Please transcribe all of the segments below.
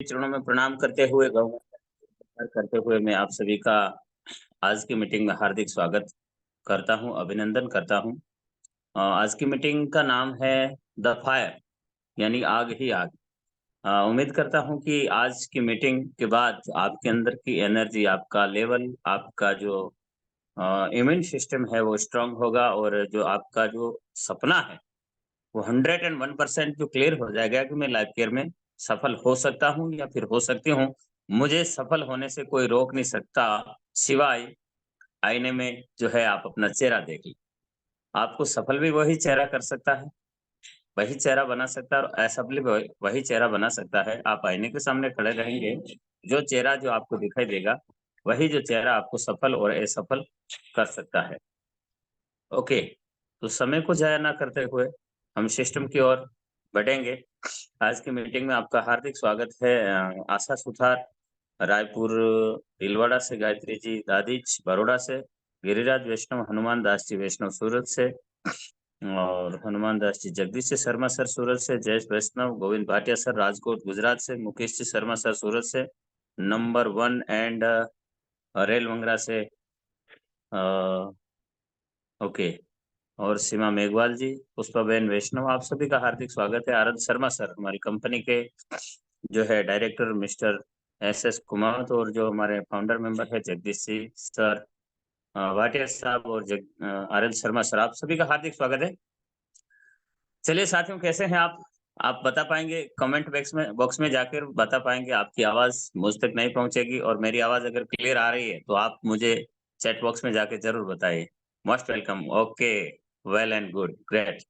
चरणों में प्रणाम करते हुए करते हुए मैं आप सभी का आज की मीटिंग में हार्दिक स्वागत करता हूं, अभिनंदन करता हूं। आज की मीटिंग का नाम है द फायर, यानी आग ही आग। उम्मीद करता हूं कि आज की मीटिंग के बाद आपके अंदर की एनर्जी, आपका लेवल, आपका जो इम्यून सिस्टम है वो स्ट्रांग होगा और जो आपका जो सपना है वो 101% जो क्लियर हो जाएगा कि मैं लाइफ केयर में सफल हो सकता हूँ या फिर हो सकती हूँ। मुझे सफल होने से कोई रोक नहीं सकता, सिवाय आईने में जो है आप अपना चेहरा देख लीजिए। आपको सफल भी वही चेहरा कर सकता है, वही चेहरा बना सकता है और असफल भी वही चेहरा बना सकता है। आप आईने के सामने खड़े रहेंगे, जो चेहरा जो आपको दिखाई देगा, वही जो चेहरा आपको सफल और असफल कर सकता है। ओके, तो समय को ज़ाया ना करते हुए हम सिस्टम की ओर बढ़ेंगे। आज की मीटिंग में आपका हार्दिक स्वागत है। आशा सुथार रायपुर भीलवाड़ा से, गायत्री जी दादीज बड़ौदा से, गिरिराज वैष्णव, हनुमान दास जी वैष्णव सूरत से और हनुमान दास जी जगदीश जी शर्मा सर सूरत से, जयेश वैष्णव, गोविंद भाटिया सर राजकोट गुजरात से, मुकेश जी शर्मा सर सूरत से, नंबर 1 एंड रेल मंगरा से, अ, ओके, और सीमा मेघवाल जी, पुष्पाबेन वैष्णव, आप सभी का हार्दिक स्वागत है। आनंद शर्मा सर हमारी कंपनी के जो है डायरेक्टर मिस्टर एस कुमार, और जो हमारे फाउंडर मेंबर है जगदीश जी सर, भाटिया साहब और आर एल शर्मा सर, आप सभी का हार्दिक स्वागत है। चलिए साथियों, कैसे हैं आप? आप बता पाएंगे कमेंट बॉक्स में जाकर बता पाएंगे। आपकी आवाज मुझ तक नहीं पहुंचेगी और मेरी आवाज अगर क्लियर आ रही है तो आप मुझे चैट बॉक्स में जाके जरूर बताइए। Most welcome. Okay, well and good, great.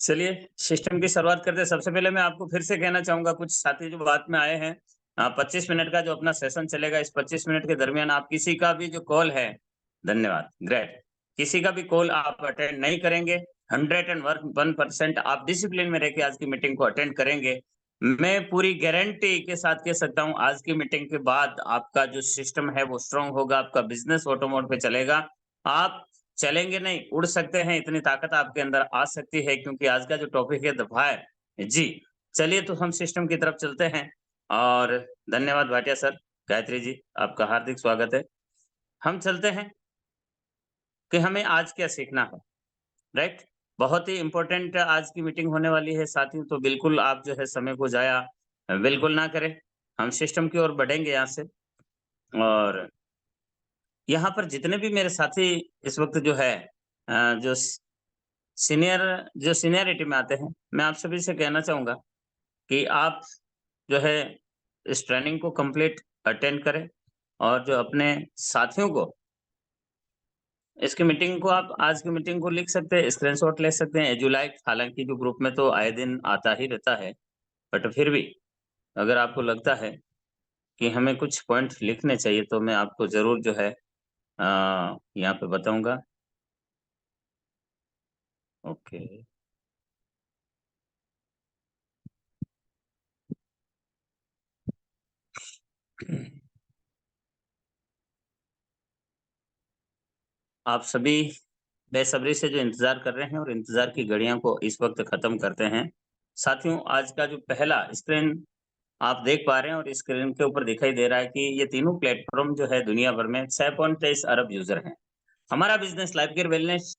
चलिए सिस्टम की शुरुआत करते हैं। सबसे पहले मैं आपको फिर से कहना चाहूंगा, कुछ साथी जो बात में आए हैं, 25 मिनट का जो अपना सेशन चलेगा, इस 25 मिनट के दरमियान आप किसी का भी जो कॉल है, धन्यवाद, ग्रेट, किसी का भी कॉल आप अटेंड नहीं करेंगे। 101% आप डिसिप्लिन में रह के आज की मीटिंग को अटेंड करेंगे। मैं पूरी गारंटी के साथ कह सकता हूं, आज की मीटिंग के बाद आपका जो सिस्टम है वो स्ट्रांग होगा, आपका बिजनेस ऑटो मोड पे चलेगा। आप चलेंगे नहीं, उड़ सकते हैं, इतनी ताकत आपके अंदर आ सकती है, क्योंकि आज का जो टॉपिक है द फायर जी। चलिए तो हम सिस्टम की तरफ चलते हैं और धन्यवाद भाटिया सर, गायत्री जी, आपका हार्दिक स्वागत है। हम चलते हैं कि हमें आज क्या सीखना है, राइट? बहुत ही इम्पोर्टेंट आज की मीटिंग होने वाली है साथियों, तो बिल्कुल आप जो है समय को जाया बिल्कुल ना करें। हम सिस्टम की ओर बढ़ेंगे यहाँ से, और यहाँ पर जितने भी मेरे साथी इस वक्त जो है जो सीनियर जो सीनियरिटी में आते हैं, मैं आप सभी से कहना चाहूँगा कि आप जो है इस ट्रेनिंग को कंप्लीट अटेंड करें, और जो अपने साथियों को इसकी मीटिंग को, आप आज की मीटिंग को लिख सकते हैं, स्क्रीनशॉट ले सकते हैं एज यू लाइक। हालाँकि जो ग्रुप में तो आए दिन आता ही रहता है, बट फिर भी अगर आपको लगता है कि हमें कुछ पॉइंट लिखने चाहिए तो मैं आपको ज़रूर जो है यहाँ पे बताऊँगा। ओके। आप सभी बेसब्री से जो इंतज़ार कर रहे हैं और इंतज़ार की घड़ियों को इस वक़्त ख़त्म करते हैं। साथियों, आज का जो पहला स्क्रीन आप देख पा रहे हैं और स्क्रीन के ऊपर दिखाई दे रहा है कि ये तीनों प्लेटफ़ॉर्म जो है दुनिया भर में 6.23 अरब यूज़र हैं। हमारा बिज़नेस लाइफ केयर वेलनेस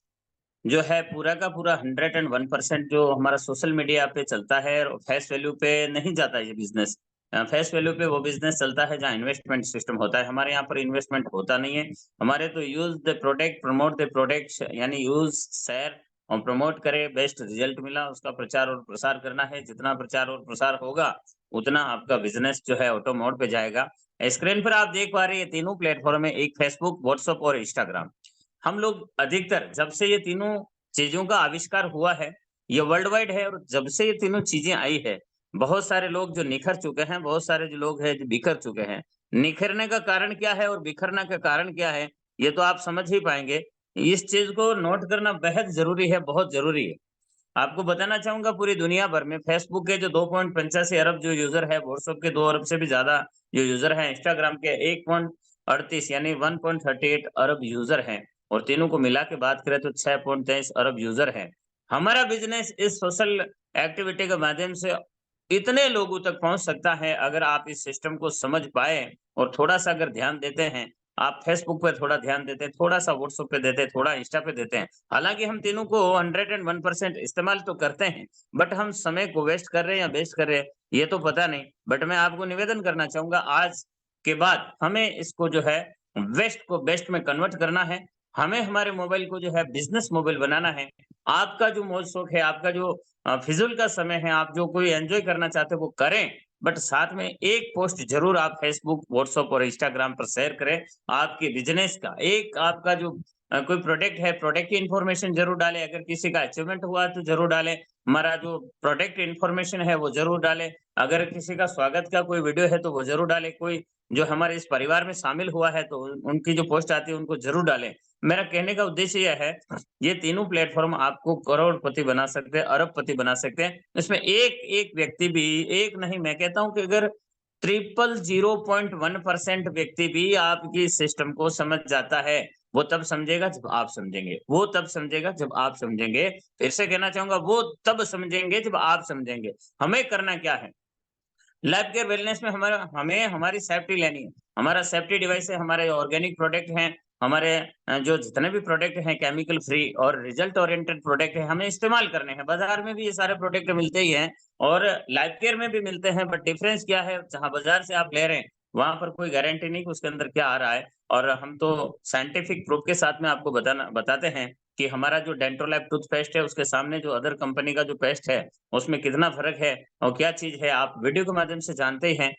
जो है पूरा का पूरा 101% जो हमारा सोशल मीडिया पे चलता है और फेस वैल्यू पे नहीं जाता है ये बिज़नेस। फेस वैल्यू पे वो बिज़नेस चलता है जहाँ इन्वेस्टमेंट सिस्टम होता है। हमारे यहाँ पर इन्वेस्टमेंट होता नहीं है। हमारे तो use the product, promote the product, यानी यूज़, शेयर और प्रमोट करें, बेस्ट रिज़ल्ट मिला, उसका प्रचार और प्रसार करना है। जितना प्रचार और प्रसार होगा, उतना आपका बिज़नेस जो है ऑटो मोड पे जाएगा। स्क्रीन पर आप देख पा रहे हैं ये तीनों प्लेटफ़ॉर्म है, एक फेसबुक, व्हाट्सएप और इंस्टाग्राम। हम लोग अधिकतर जब से ये तीनों चीज़ों का आविष्कार हुआ है, ये वर्ल्ड वाइड है, और जब से ये तीनों चीज़ें आई है, बहुत सारे लोग जो निखर चुके हैं, बहुत सारे जो लोग हैं जो बिखर चुके हैं। निखरने का कारण क्या है और बिखरने का कारण क्या है, ये तो आप समझ ही पाएँगे। इस चीज़ को नोट करना बेहद ज़रूरी है, बहुत ज़रूरी है। आपको बताना चाहूँगा, पूरी दुनिया भर में फेसबुक के जो 2.85 अरब जो यूज़र है, व्हाट्सएप के 2 अरब से भी ज़्यादा जो यूज़र हैं, इंस्टाग्राम के 1.38 यानी 1.38 अरब यूज़र हैं, और तीनों को मिला के बात करें तो 6.23 अरब यूज़र हैं। हमारा बिज़नेस इस सोशल एक्टिविटी के माध्यम से इतने लोगों तक पहुँच सकता है अगर आप इस सिस्टम को समझ पाएँ और थोड़ा-सा अगर ध्यान देते हैं, आप फेसबुक पे थोड़ा ध्यान देते हैं, थोड़ा-सा व्हाट्सएप पे देते हैं, थोड़ा इंस्टा पे देते हैं। हालाँकि हम तीनों को 101% इस्तेमाल तो करते हैं, बट हम समय को वेस्ट कर रहे हैं या बेस्ट कर रहे हैं, ये तो पता नहीं। बट मैं आपको निवेदन करना चाहूँगा आज के बाद हमें इसको जो है वेस्ट को बेस्ट में कन्वर्ट करना है। हमें हमारे मोबाइल को जो है बिज़नेस मोबाइल बनाना है। आपका जो मौज-शौक है, आपका जो फिज़ूल का समय है, आप जो कोई एन्जॉय करना चाहते हो वो करें, बट साथ में एक पोस्ट ज़रूर आप फ़ेसबुक, व्हाट्सएप और इंस्टाग्राम पर शेयर करें। आपके बिज़नेस का एक आपका जो कोई प्रोडक्ट है, प्रोडक्ट की इन्फॉर्मेशन ज़रूर डालें, अगर किसी का अचीवमेंट हुआ है तो ज़रूर डालें। हमारा जो प्रोडक्ट इन्फॉर्मेशन है वो ज़रूर डालें। अगर किसी का स्वागत का कोई वीडियो है तो वो ज़रूर डालें। कोई जो हमारे इस परिवार में शामिल हुआ है तो उनकी जो पोस्ट आती है उनको ज़रूर डालें। मेरा कहने का उद्देश्य यह है, ये तीनों प्लेटफ़ॉर्म आपको करोड़पति बना सकते हैं, अरबपति बना सकते हैं। इसमें एक-एक व्यक्ति भी एक नहीं मैं कहता हूँ कि अगर 0.01% व्यक्ति भी आपकी इस सिस्टम को समझ जाता है, वो तब समझेगा जब आप समझेंगे। वो तब समझेगा जब आप समझेंगे। फिर से कहना चाहूँगा वो तब समझेंगे जब आप समझेंगे। हमें करना क्या है? लाइफ केयर वेलनेस में हमें हमारी सेफ्टी लेनी है। हमारा सेफ्टी डिवाइस है, हमारे ऑर्गेनिक प्रोडक्ट हैं, हमारे जो जितने भी प्रोडक्ट हैं केमिकल फ्री और रिजल्ट ओरिएंटेड प्रोडक्ट है, हमें इस्तेमाल करने हैं। बाज़ार में भी ये सारे प्रोडक्ट मिलते ही हैं और लाइफ केयर में भी मिलते हैं, बट डिफरेंस क्या है, जहाँ बाज़ार से आप ले रहे हैं, वहाँ पर कोई गारंटी नहीं कि उसके अंदर क्या आ रहा है और हम तो साइंटिफिक प्रूफ के साथ में आपको बताते हैं कि हमारा जो डेंटोलैब टूथपेस्ट है, उसके सामने जो अदर कंपनी का जो पेस्ट है, उसमें कितना फ़र्क है और क्या चीज़ है आप वीडियो के माध्यम से जानते ही हैं।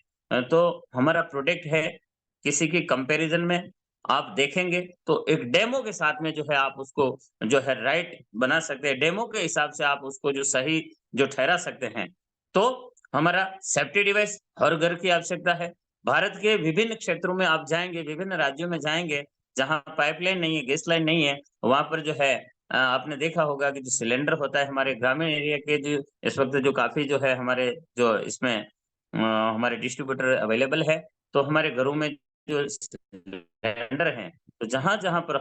तो हमारा प्रोडक्ट है, किसी की कंपैरिज़न में आप देखेंगे तो एक डेमो के साथ में जो है आप उसको जो है राइट बना सकते हैं। डेमो के हिसाब से आप उसको जो सही जो ठहरा सकते हैं। तो हमारा सेफ्टी डिवाइस हर घर की आवश्यकता है। भारत के विभिन्न क्षेत्रों में आप जाएँगे, विभिन्न राज्यों में जाएँगे, जहाँ पाइपलाइन नहीं है, गैस लाइन नहीं है, वहाँ पर जो है आपने देखा होगा कि जो सिलेंडर होता है हमारे ग्रामीण एरिया के जो इस वक़्त जो काफ़ी जो है हमारे जो इसमें हमारे डिस्ट्रीब्यूटर अवेलेबल है, तो हमारे घरों में जो सिलेंडर हैं, तो जहाँ-जहाँ पर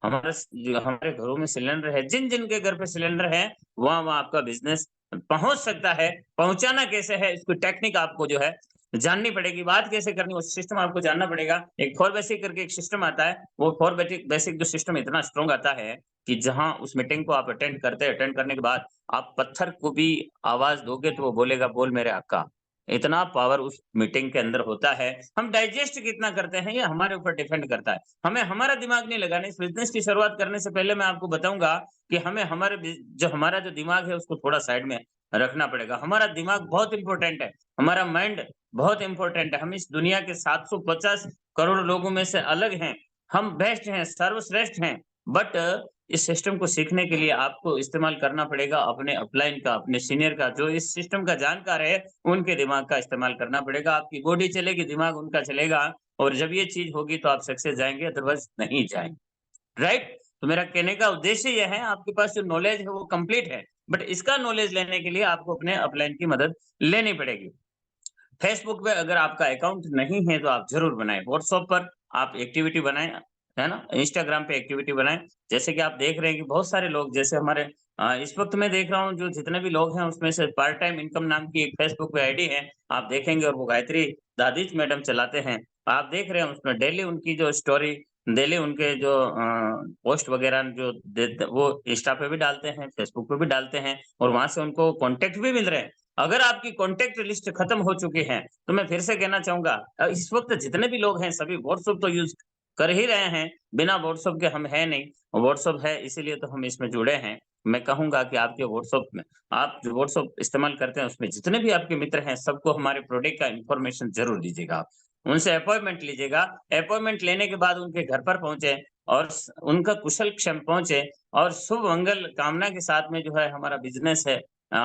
हमारे जो हमारे घरों में सिलेंडर है, जिन-जिन के घर पे सिलेंडर है, वहाँ-वहाँ आपका बिज़नेस पहुँच सकता है। पहुँचाना कैसे है, इसकी टेक्निक आपको जो है जाननी पड़ेगी, बात कैसे करनी है, वो सिस्टम आपको जानना पड़ेगा। एक फॉर बेसिक करके एक सिस्टम आता है, वो फॉर बेटिक बेसिक जो सिस्टम इतना स्ट्रॉन्ग आता है कि जहाँ उस मीटिंग को आप अटेंड करने के बाद आप पत्थर को भी आवाज़ दोगे तो वो बोलेगा, "बोल मेरे आका।" इतना पावर उस मीटिंग के अंदर होता है। हम डाइजेस्ट कितना करते हैं, ये हमारे ऊपर डिपेंड करता है। हमें हमारा दिमाग नहीं लगाना। इस बिज़नेस की शुरुआत करने से पहले मैं आपको बताऊँगा कि हमें हमारा जो दिमाग है उसको थोड़ा साइड में रखना पड़ेगा। हमारा दिमाग बहुत इम्पोर्टेंट है, हमारा माइंड बहुत इम्पोर्टेंट है। हम इस दुनिया के 750 करोड़ लोगों में से अलग हैं। हम बेस्ट हैं, सर्वश्रेष्ठ हैं, बट इस सिस्टम को सीखने के लिए आपको इस्तेमाल करना पड़ेगा अपने अपलाइन का, अपने सीनियर का, जो इस सिस्टम का जानकार है, उनके दिमाग का इस्तेमाल करना पड़ेगा। आपकी बॉडी चलेगी, दिमाग उनका चलेगा और जब ये चीज़ होगी तो आप सक्सेस जाएँगे, अदरवाइज़ नहीं जाएँगे। राइट? तो मेरा कहने का उद्देश्य ये है, आपके पास जो नॉलेज है वो कंप्लीट है, बट इसका नॉलेज लेने के लिए आपको अपने अपलाइन की मदद लेनी पड़ेगी। फेसबुक पे अगर आपका अकाउंट नहीं है तो आप ज़रूर बनाएँ। व्हाट्सएप पर आप एक्टिविटी बनाएँ, है ना? इंस्टाग्राम पे एक्टिविटी बनाएँ। जैसे कि आप देख रहे हैं कि बहुत सारे लोग जैसे हमारे इस वक़्त मैं देख रहा हूँ जो जितने भी लोग हैं उसमें से पार्ट टाइम इनकम नाम की एक फेसबुक पे आईडी है। आप देखेंगे और वो गायत्री दादीज मैडम चलाते हैं। आप देख रहे हैं उसमें डेली उनकी जो स्टोरी, डेली उनके जो पोस्ट वगैरह जो देते वो इंस्टा पे भी डालते हैं, फेसबुक पे भी डालते हैं और वहाँ से उनको कॉन्टैक्ट भी मिल रहे हैं। अगर आपकी कॉन्टैक्ट लिस्ट खत्म हो चुकी है, तो मैं फिर से कहना चाहूँगा इस वक़्त जितने भी लोग हैं सभी व्हाट्सएप तो यूज़ कर ही रहे हैं, बिना व्हाट्सएप के हम हैं नहीं। व्हाट्सएप है इसीलिए तो हम इसमें जुड़े हैं। मैं कहूँगा कि आपके व्हाट्सएप में आप जो व्हाट्सएप इस्तेमाल करते हैं उसमें जितने भी आपके मित्र हैं सबको हमारे प्रोडक्ट का इन्फॉर्मेशन ज़रूर दीजिएगा आप। उनसे अपॉइंटमेंट लीजिएगा, अपॉइंटमेंट लेने के बाद उनके घर पर पहुँचे और उनका कुशल-क्षेम पहुँचे और शुभ मंगल कामना के साथ में जो है हमारा बिज़नेस है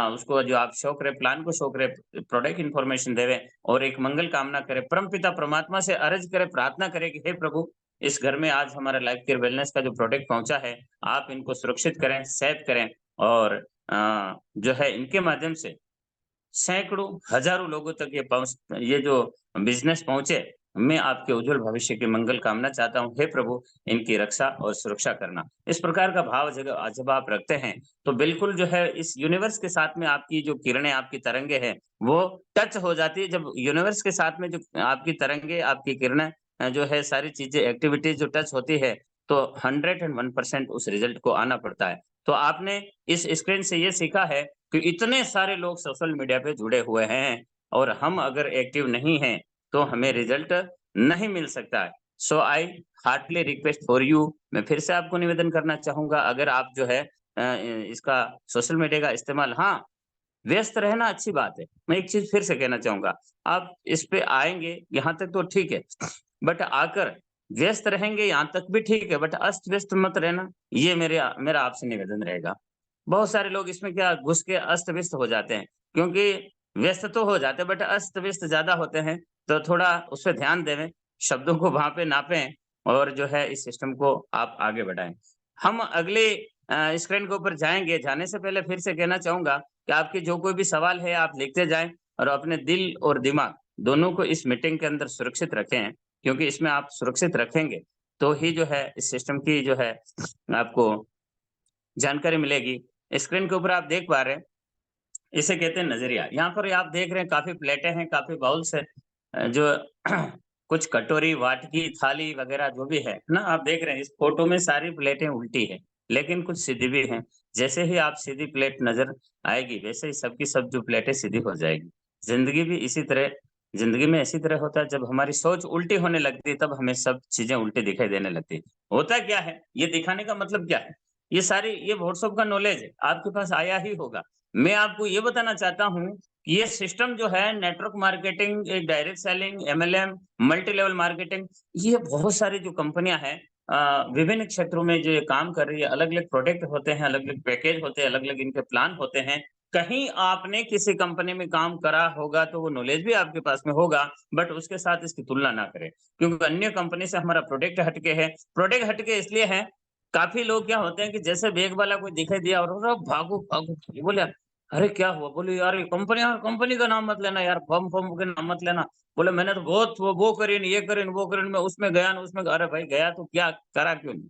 उसको जो आप शो करें, प्लान को शो करें, प्रोडक्ट इन्फॉर्मेशन देवें और एक मंगल कामना करें। परमपिता परमात्मा से अर्ज़ करें, प्रार्थना करें कि हे प्रभु, इस घर में आज हमारा लाइफ केयर वेलनेस का जो प्रोडक्ट पहुँचा है, आप इनको सुरक्षित करें, सेफ करें और जो है इनके माध्यम से सैकड़ों, हज़ारों लोगों तक ये जो बिज़नेस पहुँचे मैं आपके उज्जवल भविष्य की मंगल कामना चाहता हूँ। हे प्रभु, इनकी रक्षा और सुरक्षा करना। इस प्रकार का भाव जब आप रखते हैं, तो बिल्कुल जो है इस यूनिवर्स के साथ में आपकी जो किरणें, आपकी तरंगे हैं, वो टच हो जाती है। जब यूनिवर्स के साथ में जो आपकी तरंगे, आपकी किरणें जो है सारी चीज़ें, एक्टिविटीज़ जो टच होती है, तो 101% उस रिज़ल्ट को आना पड़ता है। तो आपने इस स्क्रीन से ये सीखा है कि इतने सारे लोग सोशल मीडिया पे जुड़े हुए हैं और हम अगर एक्टिव नहीं हैं, तो हमें रिजल्ट नहीं मिल सकता है। सो आई हार्टली रिक्वेस्ट फॉर यू, मैं फिर से आपको निवेदन करना चाहूँगा, अगर आप जो है इसका सोशल मीडिया का इस्तेमाल, हाँ, व्यस्त रहना अच्छी बात है। मैं एक चीज़ फिर से कहना चाहूँगा, आप इस पे आएँगे यहाँ तक तो ठीक है, बट आकर व्यस्त रहेंगे यहाँ तक भी ठीक है, बट अस्त-व्यस्त मत रहना, ये मेरा आपसे निवेदन रहेगा। बहुत सारे लोग इसमें क्या घुस के अस्त-व्यस्त हो जाते हैं, क्योंकि व्यस्त तो हो जाते हैं बट अस्त-व्यस्त ज़्यादा होते हैं, तो थोड़ा उस पे ध्यान देवें, शब्दों को वहाँ पे नापें और जो है इस सिस्टम को आप आगे बढ़ाएँ। हम अगले स्क्रीन के ऊपर जाएँगे, जाने से पहले फिर से कहना चाहूँगा कि आपके जो कोई भी सवाल है आप लिखते जाएँ और अपने दिल और दिमाग दोनों को इस मीटिंग के अंदर सुरक्षित रखें, क्योंकि इसमें आप सुरक्षित रखेंगे, तो ही जो है इस सिस्टम की जो है आपको जानकारी मिलेगी। स्क्रीन के ऊपर आप देख पा रहे हैं, इसे कहते हैं नज़रिया। यहाँ पर आप देख रहे हैं काफ़ी प्लेटें हैं, काफ़ी बाउल्स हैं, जो कुछ कटोरी, वाटकी, थाली वग़ैरह जो भी है ना? आप देख रहे हैं इस फ़ोटो में सारी प्लेटें उल्टी हैं, लेकिन कुछ सीधी भी हैं। जैसे ही आप सीधी प्लेट नज़र आएगी, वैसे ही सब की सब जो प्लेटें सीधी हो जाएगी। ज़िंदगी भी इसी तरह ज़िंदगी में इसी तरह होता है, जब हमारी सोच उल्टी होने लगती है, तब हमें सब चीज़ें उल्टी दिखाई देने लगती है। होता क्या है? ये दिखाने का मतलब क्या है? ये व्हाट्सएप का नॉलेज है, आपके पास आया ही होगा। मैं आपको ये बताना चाहता हूँ, कि ये सिस्टम जो है network marketing, direct selling, MLM, multi level marketing, ये बहुत सारी जो कंपनियाँ हैं विभिन्न क्षेत्रों में जो ये काम कर रही है, अलग-अलग प्रोडक्ट होते हैं, अलग-अलग पैकेज होते हैं, अलग-अलग इनके प्लान होते हैं। कहीं आपने किसी कंपनी में काम करा होगा, तो वो नॉलेज भी आपके पास में होगा, बट उसके साथ इसकी तुलना ना करें, क्योंकि अन्य कंपनी से हमारा प्रोडक्ट हटके है। प्रोडक्ट हटके इसलिए है, काफ़ी लोग क्या होते हैं कि जैसे बैग वाला कोई दिखाई दिया और "अरे भागो, भागो!" ये बोले, "अरे क्या हुआ?" बोले, "यार ये कंपनी का नाम मत लेना यार, फर्म-वर्म के नाम मत लेना।" बोले, "मैंने तो बहुत वो करी न, ये करी न, वो करी न, मैं उसमें गया न, उसमें" अरे भाई गया तो क्या, करा क्यों नहीं?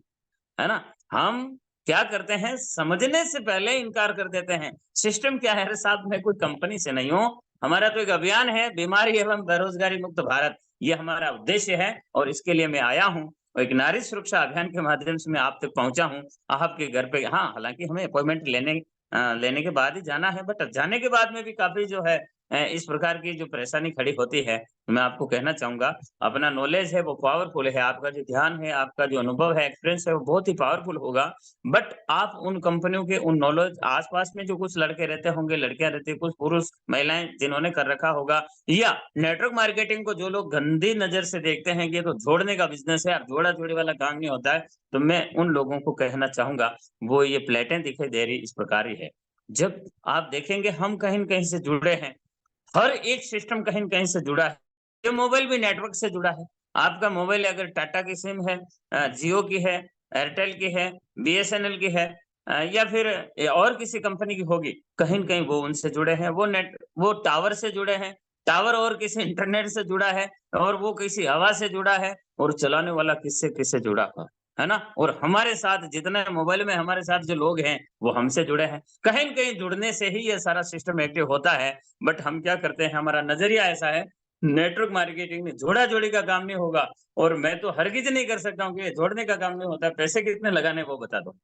है ना? हम क्या करते हैं, समझने से पहले इनकार कर देते हैं। सिस्टम क्या है? अरे साहब, मैं कोई कंपनी से नहीं हूँ, हमारा तो एक अभियान है, बीमारी एवं बेरोज़गारी मुक्त भारत, ये हमारा उद्देश्य है और इसके लिए मैं आया हूँ। और एक नारी सुरक्षा अभियान के माध्यम से मैं आप तक पहुँचा हूँ, आपके घर पे। हाँ, हालाँकि हमें अपॉइंटमेंट लेने के बाद ही जाना है, बट जाने के बाद में भी काफ़ी जो है इस प्रकार की जो परेशानी खड़ी होती है, मैं आपको कहना चाहूँगा, अपना नॉलेज है वो पावरफुल है, आपका जो ध्यान है, आपका जो अनुभव है, एक्सपीरियंस है, वो बहुत ही पावरफुल होगा। बट आप उन कंपनियों के उन नॉलेज आस-पास में जो कुछ लड़के रहते होंगे, लड़कियाँ रहती हैं, कुछ पुरुष, महिलाएँ जिन्होंने कर रखा होगा, या नेटवर्क मार्केटिंग को जो लोग गंदी नज़र से देखते हैं कि ये तो जोड़ने का बिज़नेस है, अब जोड़ा-जोड़ी वाला काम नहीं होता है, तो मैं उन लोगों को कहना चाहूँगा, वो ये प्लेटें दिखाई दे रही इस प्रकार ही है। जब आप देखेंगे हम कहीं न कहीं से जुड़े हैं, हर एक सिस्टम कहीं न कहीं से जुड़ा है। ये मोबाइल भी नेटवर्क से जुड़ा है। आपका मोबाइल अगर टाटा की सिम है, जियो की है, एयरटेल की है, बीएसएनएल की है, या फिर और किसी कंपनी की होगी, कहीं न कहीं वो उनसे जुड़े हैं। वो टावर से जुड़े हैं, टावर और किसी इंटरनेट से जुड़ा है और वो किसी हवा से जुड़ा है और चलाने वाला किससे जुड़ा हुआ है ना? और हमारे साथ जितने मोबाइल में हमारे साथ जो लोग हैं, वो हमसे जुड़े हैं। कहीं न कहीं जुड़ने से ही ये सारा सिस्टम एक्टिव होता है। बट हम क्या करते हैं, हमारा नज़रिया ऐसा है, नेटवर्क मार्केटिंग में जोड़ा-जोड़ी का काम नहीं होगा और मैं तो हरगिज़ नहीं कर सकता हूँ कि ये जोड़ने का काम नहीं होता है, पैसे कितने लगाने वो बता दो।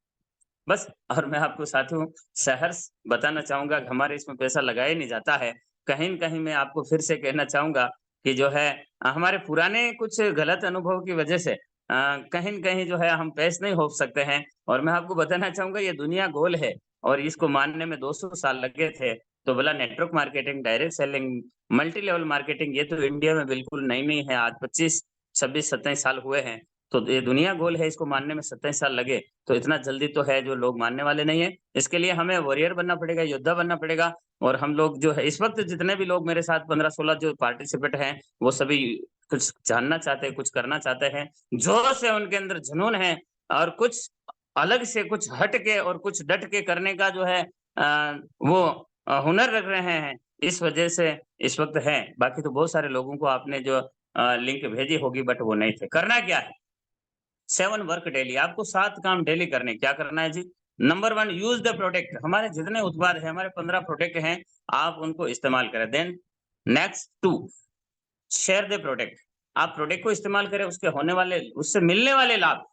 बस। और मैं आपको साथियों सहर्ष बताना चाहूँगा कि हमारे इसमें पैसा लगाया ही नहीं जाता है। कहीं न कहीं मैं आपको फिर से कहना चाहूँगा कि जो है हमारे पुराने कुछ गलत अनुभव की वज़ह से कहीं न कहीं जो है हम पेश नहीं हो सकते हैं और मैं आपको बताना चाहूँगा ये दुनिया गोल है और इसको मानने में 200 साल लगे थे। तो बोला network marketing, direct selling, multi level marketing ये तो इंडिया में बिल्कुल नई-नई है। आज 25, 26, 27 साल हुए हैं। तो ये दुनिया गोल है, इसको मानने में 27 साल लगे। तो इतना जल्दी तो है जो लोग मानने वाले नहीं हैं। इसके लिए हमें वॉरियर बनना पड़ेगा, योद्धा बनना पड़ेगा और हम लोग जो है इस वक़्त जितने भी लोग मेरे साथ 15-16 जो पार्टिसिपेंट हैं, वो सभी कुछ जानना चाहते हैं, कुछ करना चाहते हैं। जोश है उनके अंदर, जुनून है और कुछ अलग से कुछ हट के और कुछ डट के करने का जो है वो हुनर रख रहे हैं। इस वजह से इस वक़्त है। बाकी तो बहुत सारे लोगों को आपने जो लिंक भेजी होगी, बट वो नहीं थे। करना क्या है? 7 वर्क डेली, आपको 7 काम डेली करने। क्या करना है जी? Number 1, use the product. हमारे जितने उत्पाद हैं, हमारे 15 प्रोडक्ट हैं, आप उनको इस्तेमाल करें। Then next 2, share the product. आप प्रोडक्ट को इस्तेमाल करें, उसके होने वाले, उससे मिलने वाले लाभ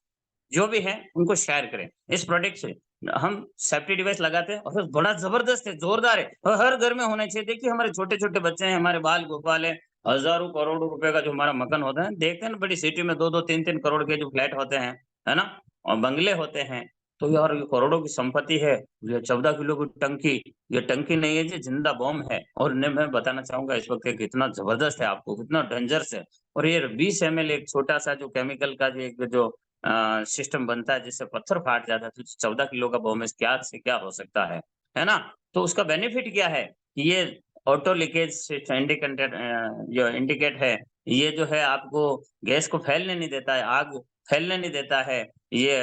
जो भी हैं, उनको शेयर करें। इस प्रोडक्ट से हम सेफ्टी डिवाइस लगाते हैं और बड़ा ज़बरदस्त है, ज़ोरदार है और हर घर में होना चाहिए। देखिए हमारे छोटे-छोटे बच्चे हैं, हमारे बाल-गोपाल हैं, हज़ारों करोड़ों रुपए का जो हमारा मकान होता है, देखते हैं ना बड़ी सिटी में 2-2 3-3 करोड़ के जो फ्लैट होते हैं, है ना? और बंगले होते हैं। तो यार ये करोड़ों की संपत्ति है, ये 14 किलो की टंकी, ये टंकी नहीं है जी, जिंदा बॉम्ब है। और ने मैं बताना चाहूँगा इस वक़्त कितना ज़बरदस्त है आपको, कितना डेंजरस है। और ये 20 एमएल एक छोटा-सा जो केमिकल का जो एक जो सिस्टम बनता है जिससे पत्थर फाट जाता है, तो 14 किलो का बॉम्ब क्या से क्या हो सकता है ना? तो उसका बेनिफिट क्या है? कि ये ऑटो लीकेज जो इंडिकेट है, ये जो है आपको गैस को फैलने नहीं देता है, आग फैलने नहीं देता है। ये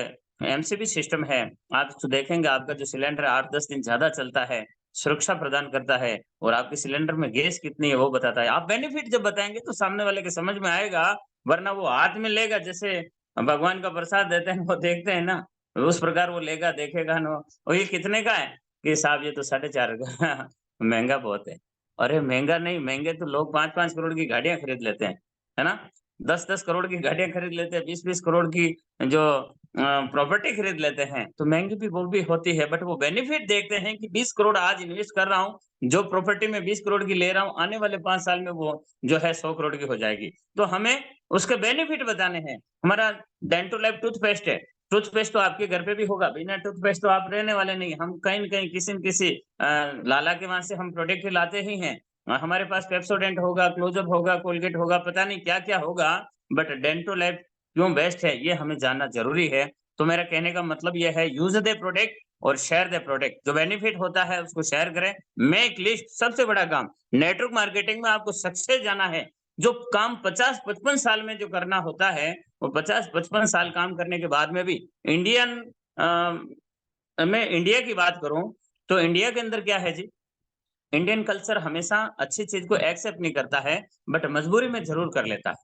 एमसीबी सिस्टम है, आप तो देखेंगे आपका जो सिलेंडर 8-10 दिन ज़्यादा चलता है, सुरक्षा प्रदान करता है और आपके सिलेंडर में गैस कितनी है वो बताता है। आप बेनिफिट जब बताएँगे तो सामने वाले के समझ में आएगा, वरना वो हाथ में लेगा जैसे भगवान का प्रसाद देते हैं, वो देखते हैं ना, उस प्रकार वो लेगा, देखेगा ना, और ये कितने का है? कि साहब ये तो 4.5 का महँगा बहुत है। अरे महँगा नहीं, महँगे तो लोग 5-5 करोड़ की गाड़ियाँ खरीद लेते हैं, है ना? 10-10 करोड़ की गाड़ियाँ खरीद लेते हैं, 20-20 करोड़ की जो प्रॉपर्टी खरीद लेते हैं, तो महँगी भी वो भी होती है, बट वो बेनिफिट देखते हैं कि 20 करोड़ आज इन्वेस्ट कर रहा हूँ, जो प्रॉपर्टी मैं 20 करोड़ की ले रहा हूँ, आने वाले 5 साल में वो जो है 100 करोड़ की हो जाएगी। तो हमें उसके बेनिफिट बताने हैं। हमारा डेंटो लाइफ टूथपेस्ट है, टूथपेस्ट तो आपके घर पे भी होगा, बिना टूथपेस्ट तो आप रहने वाले नहीं। हम कहीं न कहीं किसी न किसी लाला के वहाँ से हम प्रोडक्ट लाते ही हैं। हमारे पास पेप्सोडेंट होगा, क्लोज़अप होगा, कोलगेट होगा, पता नहीं क्या-क्या होगा, बट डेंटो लाइफ क्यों बेस्ट है, ये हमें जानना ज़रूरी है। तो मेरा कहने का मतलब ये है, यूज़ द प्रोडक्ट और शेयर द प्रोडक्ट। जो बेनिफिट होता है उसको शेयर करें। मेक लिस्ट, सबसे बड़ा काम। नेटवर्क मार्केटिंग में आपको सक्सेस जाना है। जो काम 50-55 साल में जो करना होता है, वो 50-55 साल काम करने के बाद में भी इंडियन मैं इंडिया की बात करूँ, तो इंडिया के अंदर क्या है जी, इंडियन कल्चर हमेशा अच्छी चीज़ को एक्सेप्ट नहीं करता है, बट मजबूरी में ज़रूर कर लेता है।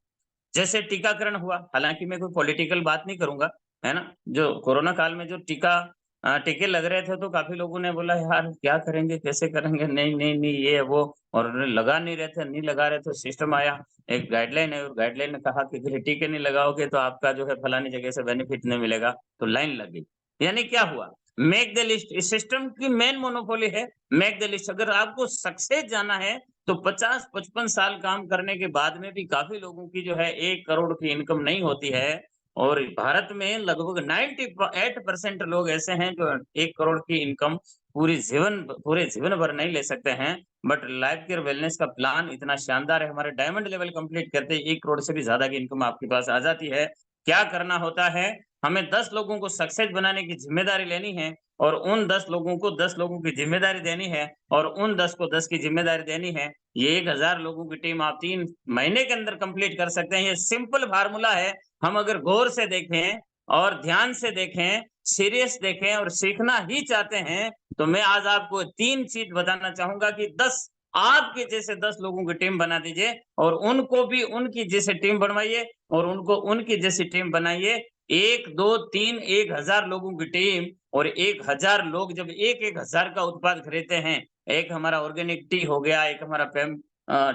जैसे टीकाकरण हुआ, हालाँकि मैं कोई पॉलिटिकल बात नहीं करूँगा, है ना? जो कोरोना काल में जो टीके लग रहे थे, तो काफ़ी लोगों ने बोला यार क्या करेंगे, कैसे करेंगे? नहीं, नहीं, नहीं, ये वो, और उन्होंने लगा नहीं रहे थे, नहीं लगा रहे थे, सिस्टम आया, एक गाइडलाइन है और गाइडलाइन ने कहा कि अगर टीके नहीं लगाओगे तो आपका जो है फलानी जगह से बेनिफिट नहीं मिलेगा, तो लाइन लग गई। यानी क्या हुआ? मेक द लिस्ट, इस सिस्टम की मेन मोनोपोली है, मेक द लिस्ट। अगर आपको सक्सेस जाना है तो 50-55 साल काम करने के बाद में भी काफ़ी लोगों की जो है 1 करोड़ की इनकम नहीं होती है और भारत में लगभग 98% लोग ऐसे हैं जो 1 करोड़ की इनकम पूरे जीवन भर नहीं ले सकते हैं। बट लाइफ केयर वेलनेस का प्लान इतना शानदार है, हमारे डायमंड लेवल कंप्लीट करते ही 1 करोड़ से भी ज़्यादा की इनकम आपके पास आ जाती है। क्या करना होता है? हमें 10 लोगों को सक्सेस बनाने की ज़िम्मेदारी लेनी है और उन 10 लोगों को 10 लोगों की ज़िम्मेदारी देनी है और उन 10 को 10 की ज़िम्मेदारी देनी है। ये 1000 लोगों की टीम आप 3 महीने के अंदर कंप्लीट कर सकते हैं। ये सिंपल फ़ॉर्मूला है। हम अगर गौर से देखें और ध्यान से देखें, सीरियस देखें और सीखना ही चाहते हैं, तो मैं आज आपको 3 चीज़ बताना चाहूँगा कि 10 आपके जैसे 10 लोगों की टीम बना दीजिए और उनको भी उनकी जैसे टीम बनवाइए और उनको उनकी जैसी टीम बनाइए। 1, 2, 3, 1000 लोगों की टीम और 1000 लोग जब 1-1 हज़ार का उत्पाद खरीदते हैं, एक हमारा ऑर्गेनिक टी हो गया, एक हमारा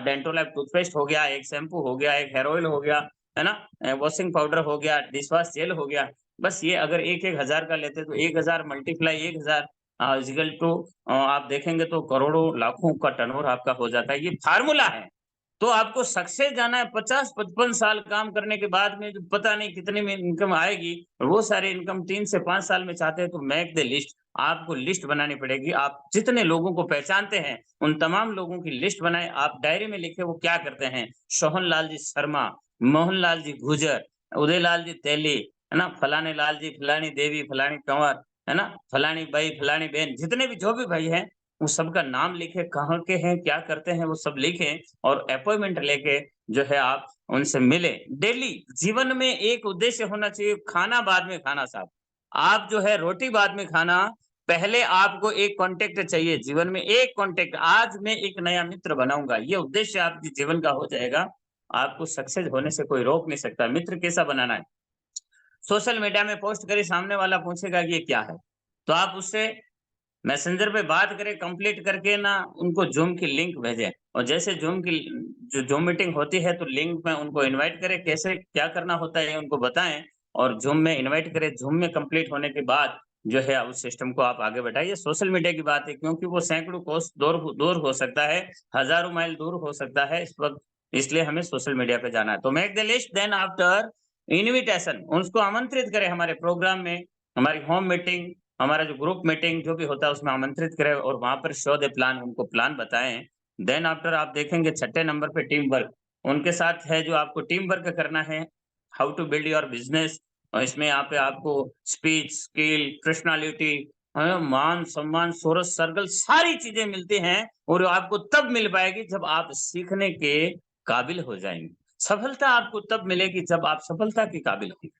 डेंटो लाइफ टूथपेस्ट हो गया, एक शैम्पू हो गया, एक हेयर ऑयल हो गया, है ना? वॉशिंग पाउडर हो गया, डिशवॉश जेल हो गया। बस ये अगर 1-1 हज़ार का लेते तो 1000 मल्टीप्लाई 1000 इज़ इक्वल टू आप देखेंगे तो करोड़ों, लाखों का टर्नओवर आपका हो जाता है। ये फ़ॉर्मूला है। तो आपको सक्सेस जाना है 50-55 साल काम करने के बाद में जो पता नहीं कितने में इनकम आएगी, वो सारी इनकम 3 से 5 साल में चाहते हैं तो मेक द लिस्ट। आपको लिस्ट बनानी पड़ेगी। आप जितने लोगों को पहचानते हैं, उन तमाम लोगों की लिस्ट बनाएँ। आप डायरी में लिखें वो क्या करते हैं। सोहन लाल जी शर्मा, मोहन लाल जी गुर्जर, उदय लाल जी तेली, है ना? फलाने लाल जी, फलानी देवी, फलानी कंवर, है ना? फलानी बाई, फलानी बहन, जितने भी जो भी भाई हैं, उन सबका नाम लिखें, कहाँ के हैं, क्या करते हैं, वो सब लिखें और अपॉइंटमेंट लेके जो है आप उनसे मिलें। डेली जीवन में एक उद्देश्य होना चाहिए, खाना बाद में खाना साहब। आप जो है रोटी बाद में खाना, पहले आपको एक कॉन्टैक्ट चाहिए जीवन में, एक कॉन्टैक्ट। आज मैं एक नया मित्र बनाऊँगा, ये उद्देश्य आपके जीवन का हो जाएगा आपको सक्सेस होने से कोई रोक नहीं सकता। मित्र कैसा बनाना है? सोशल मीडिया में पोस्ट करें, सामने वाला पूछेगा कि ये क्या है? तो आप उससे मैसेंजर पे बात करें, कंप्लीट करके ना उनको ज़ूम की लिंक भेजें, और जैसे जो ज़ूम मीटिंग होती है तो लिंक में उनको इनवाइट करें, कैसे क्या करना होता है उनको बताएँ और ज़ूम में इनवाइट करें। ज़ूम में कंप्लीट होने के बाद जो है उस सिस्टम को आप आगे बढ़ाइए। सोशल मीडिया की बात है, क्योंकि वो सैकड़ों कोस दूर हो सकता है, हज़ारों माइल दूर हो सकता है इस वक़्त, इसलिए हमें सोशल मीडिया पे जाना है। तो make the list then after invitation, उसको आमंत्रित करें हमारे प्रोग्राम में, हमारी होम मीटिंग, हमारा जो ग्रुप मीटिंग जो भी होता है उसमें आमंत्रित करें और वहाँ पर शो द प्लान, उनको प्लान बताएँ। देन आफ्टर आप देखेंगे छठे नंबर पे टीम वर्क, उनके साथ है जो आपको टीम वर्क करना है, how to build your business, और इसमें यहाँ पे आपको स्पीच, स्किल, पर्सनैलिटी, मान-सम्मान, सोरस सर्कल सारी चीज़ें मिलती हैं, और आपको तब मिल पाएगी जब आप सीखने के काबिल हो जाएँगे। सफलता आपको तब मिलेगी जब आप सफलता के काबिल होंगे।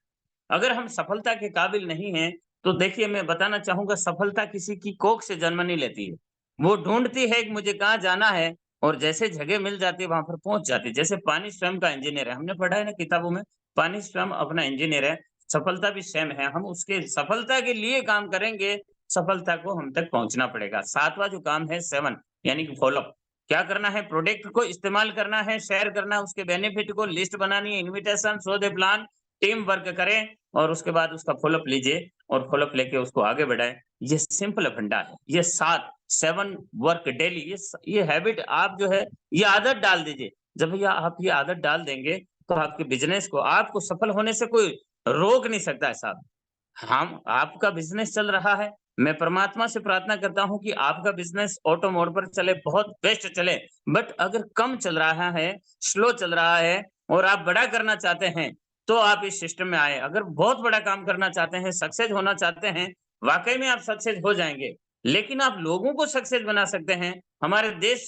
अगर हम सफलता के काबिल नहीं हैं, तो देखिए मैं बताना चाहूँगा, सफलता किसी की कोख से जन्म नहीं लेती है। वो ढूँढती है कि मुझे कहाँ जाना है, और जैसे जगह मिल जाती है वहाँ पर पहुँच जाती है। जैसे पानी स्वयं का इंजीनियर है, हमने पढ़ा है ना किताबों में, पानी स्वयं अपना इंजीनियर है, सफलता भी स्वयं है। हम उसके सफलता के लिए काम करेंगे, सफलता को हम तक पहुँचना पड़ेगा। 7वाँ जो काम है 7 यानी कि फ़ॉलो अप। क्या करना है? प्रोडक्ट को इस्तेमाल करना है, शेयर करना है, उसके बेनिफिट को लिस्ट बनानी है, invitation, show the plan, team work करें, और उसके बाद उसका फ़ॉलो अप लीजिए और फ़ॉलो अप लेके उसको आगे बढ़ाएँ। ये सिंपल फंडा है। ये 7 वर्क डेली, ये हैबिट आप जो है ये आदत डाल दीजिए। जब ये आप ये आदत डाल देंगे तो आपके बिज़नेस को, आपको सफल होने से कोई रोक नहीं सकता है साहब। हम आपका बिज़नेस चल रहा है, मैं परमात्मा से प्रार्थना करता हूँ कि आपका बिज़नेस ऑटो मोड पर चले, बहुत बेस्ट चले। बट अगर कम चल रहा है, स्लो चल रहा है और आप बड़ा करना चाहते हैं, तो आप इस सिस्टम में आएँ। अगर बहुत बड़ा काम करना चाहते हैं, सक्सेस होना चाहते हैं, वाक़ई में आप सक्सेस हो जाएँगे। लेकिन आप लोगों को सक्सेस बना सकते हैं। हमारे देश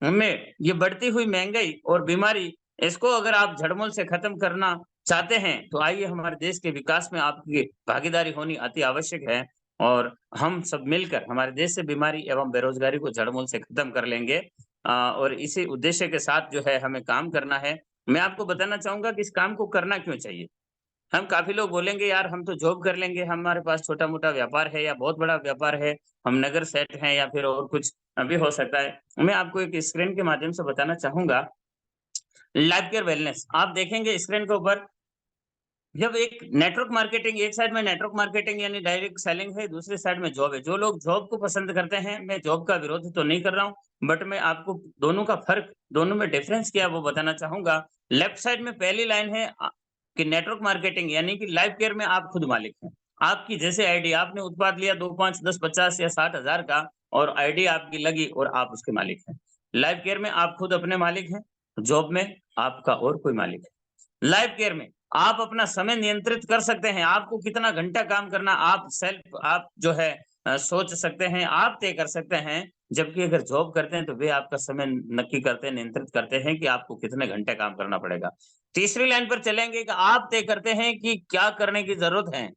में ये बढ़ती हुई महँगाई और बीमारी, इसको अगर आप जड़मूल से खत्म करना चाहते हैं, तो आइए हमारे देश के विकास में आपकी भागीदारी होनी अति आवश्यक है, और हम सब मिलकर हमारे देश से बीमारी एवं बेरोज़गारी को जड़-मूल से खत्म कर लेंगे। और इसी उद्देश्य के साथ जो है हमें काम करना है। मैं आपको बताना चाहूँगा कि इस काम को करना क्यों चाहिए? हम काफ़ी लोग बोलेंगे यार हम तो जॉब कर लेंगे, हमारे पास छोटा-मोटा व्यापार है या बहुत बड़ा व्यापार है, हम नगर सेठ हैं या फिर और कुछ भी हो सकता है। मैं आपको एक स्क्रीन के माध्यम से बताना चाहूँगा, लाइफ केयर वेलनेस आप देखेंगे स्क्रीन के ऊपर, जब एक नेटवर्क मार्केटिंग, एक साइड में नेटवर्क मार्केटिंग यानी डायरेक्ट सेलिंग है, दूसरी साइड में जॉब है। जो लोग जॉब को पसंद करते हैं, मैं जॉब का विरोध तो नहीं कर रहा हूँ, बट मैं आपको दोनों का फ़र्क, दोनों में डिफरेंस क्या है वो बताना चाहूँगा। लेफ्ट साइड में पहली लाइन है कि नेटवर्क मार्केटिंग यानी कि लाइफ केयर में आप खुद मालिक हैं। आपकी जैसे आईडी, आपने उत्पाद लिया 2, 5, 10, 50 या 60,000 का, और आईडी आपकी लगी और आप उसके मालिक हैं। लाइफ केयर में आप खुद अपने मालिक हैं, जॉब में आपका और कोई मालिक है। लाइफ केयर में आप अपना समय नियंत्रित कर सकते हैं, आपको कितना घंटा काम करना आप जो है सोच सकते हैं, आप तय कर सकते हैं। जबकि अगर जॉब करते हैं तो वे आपका समय नक्की करते हैं, नियंत्रित करते हैं कि आपको कितने घंटे काम करना पड़ेगा। तीसरी लाइन पर चलेंगे कि आप तय करते हैं कि क्या करने की ज़रूरत है।